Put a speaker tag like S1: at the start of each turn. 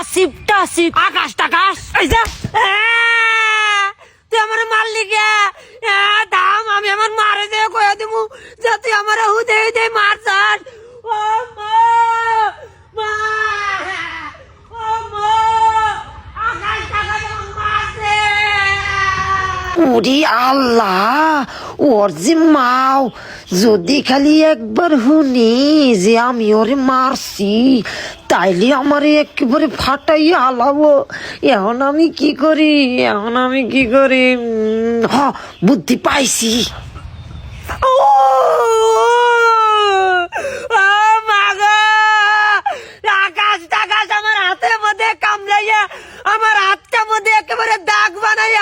S1: টাসিপ আকাশ টাকাশ এই যা তুই আমার মারলি কে দাম আমি আমার মারে দিয়ে কয়ে দিমু যে তুই আমার হুদে হুদে মারছাস ও মা মা ও মা আকাশ টাকাশ মারছে
S2: ওরে আল্লাহ, ওর যে মাও যদি খালি একবার শুনি যে আমি ওরে মারছি তাইলে আমার একেবারে ফাটাই হালাবো। এখন আমি কি করি, বুদ্ধি পাইছি।
S1: ও মাগো আকাশ টাকাশ আমার হাতের মধ্যে কামড়াইয়া আমার হাতটার মধ্যে একেবারে দাগ বানাইয়া